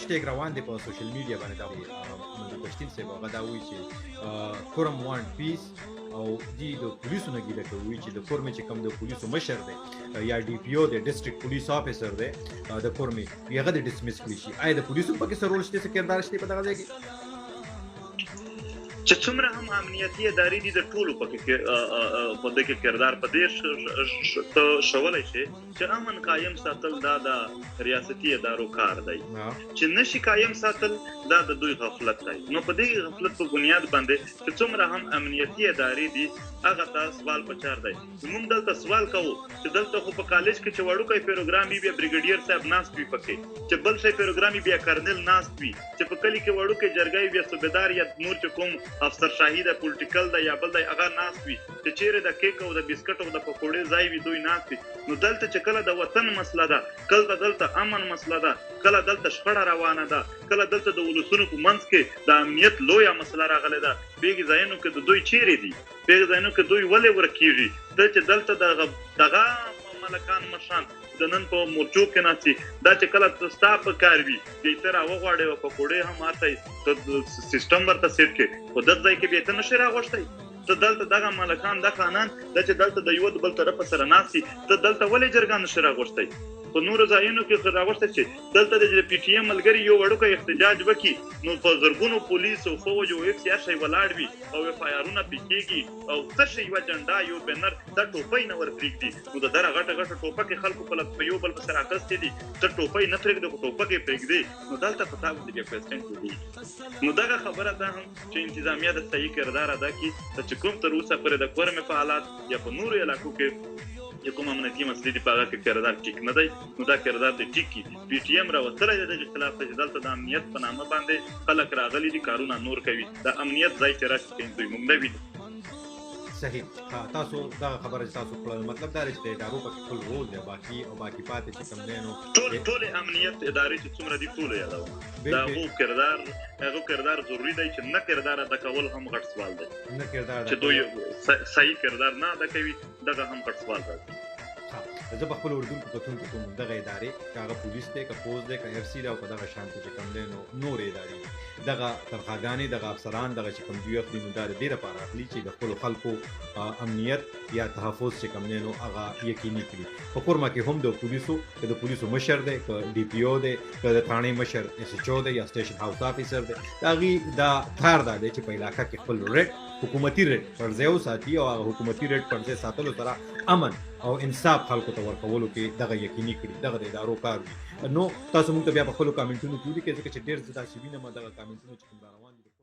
هاشټیګ روان دی په سوشل میډیا باندې دا منظور پښتین صاحب هغه دا وایي چې کورم وانټ پیس او دی د پولیسو نه ګیله کوي چې د کورمې چې کوم د پولیسو مشر دی یا ډي پی او د ډسټریکټ پولیس افیسر دی د کورمې هغه د ډسمس کړي شي. آیا د پولیسو په کې څه رول شته، څه کردار شته په دغه ځای کې؟ چې څومره هم امنیتي ادارې دي د ټولو په دې کې کردار په دې شولای شي چې امن قایم ساتل دا د ریاستي ادارو کار دی، چې نشي قایم ساتل دا د دوی غفلت دی. نو په دې غفلت په بنیاد باندې چې څومره هم امنیتي ادارې دي هغه ته سوال پچار دی. موږ دلته سوال کوو چې دلته خو په کالج کې چې وړوکی پروګرام وي بیا بریګیډیر صاحب ناست وي پکې، چې بل شی پروګرام وي بیا کرنل ناست وي، چې په کلي کې وړوکی جرګه بیا صوبیدار یا نور چې کوم افسر شاهي د پولیټیکل دی یا بل دی هغه ناست وي، چې چیرې د کیک او د بسکټ او د پکوړې ځای وي دوی ناست وي. نو دلته چې کله د وطن مسله ده، کله دلته امن مسله ده، کله دلته شخړه روانه ده، کله دلته د ولسونو په منځ کې د امنیت لویه مسله راغلې ده، بیګې ځایونو کې د دوی چیرې دي، بیګې ځایونو کې دوی ولې ورکېږي. چې دلته دغه ملکان مشان د نن په مورچو کې ناستي، دا چې کله ستا په کار وي بیا ته راوغواړې او پکوړې هم اتی سیسټم ورته سیټ کې، خو دغه ځای کې بیا ته نشې راغوښتی. ته دلته دغه ملکان د خانان دا چې دلته د یو د بل طرف سره ناستي، ته دلته ولې جرګه نشې راغوښتی؟ په نورو ځایونو کې راغوښتی چې دلته د پی ټي ایم ملګري یو وړوکی احتجاج وکړي نو په زرګونو پولیس او فوج او ایف سی آر شی ولاړ وي او اف آی آرونه پې کېږي او څه شی یوه جنډا یو بینر دا ټوپۍ نه ور پرېږدي. نو د دغه غټه غټه ټوپکې خلکو په یو بل پسې راکستې دي، ته ټوپۍ نه پرېږدې خو ټوپکې پرېږدې، نو دلته په تا باندې بیا کوېسچن کېږي. نو دغه خبره ده هم چې انتظامیه د صحیح کردار ادا کړي، چې کوم تر اوسه پورې د کورمې په حالات یا په نورو علاقو کې چې کوم امنیتي مسلې دي په هغه کې کردار ټیک نه دی، نو دا کردار دې ټیک کړي. پی ټي ایم راوتلی دی دغې خلاف ته چې دلته د امنیت په نامه باندې خلک راغلي دي کارونه نور کوي، د امنیت ځای چې راشي کوي دوی موږ نه وینو. صحیح. تاسو دغه خبره چې تاسو کړل مطلب دا دی چې د ادارو پکې خپل رول دی، باقي پاتې چې کوم دی نو ټولې امنیت ادارې چې څومره دي ټولې یادوم د هغو کردار ضروري دی، چې نه کردار ادا کول هم غټ سوال دی، نه کردار چې دوی صحیح کردار نه ادا کوي دغه هم غټ سوال دی. زه په خپل اردوونکو کتونکو کوم دغه ادارې که هغه پولیس دی که پوز دی که اف سی دی او که دغه شانتې چې کوم دی نو نورې ادارې دي، دغه تنخواګانې دغه افسران دغه چې کوم دوی اخلي نو دا د دې لپاره اخلي چې د خپلو خلکو امنیت یا تحفظ چې کوم دی نو هغه یقیني کړي. په کورما کې هم د پولیسو که د پولیسو مشر دی که ډي پی او دی که د تھانې مشر ایس ایچ او دی یا سټیشن هاوس افیسر دی، د هغې دا کار دا دی چې په علاقه کې خپل ریټ حکومتي ریټ پر ځای وساتي او هغه حکومتي ریټ پر ځای ساتلو سره امن او انصاف خلکو ته ورکولو کې دغه یقیني کړي، دغه د ادارو کار وي. نو تاسو موږ ته بیا په خپلو کامنټونو کې ولیکئ ځکه چې ډېر زه داسې وینم دغه کامنټونه چې کوم را روان دي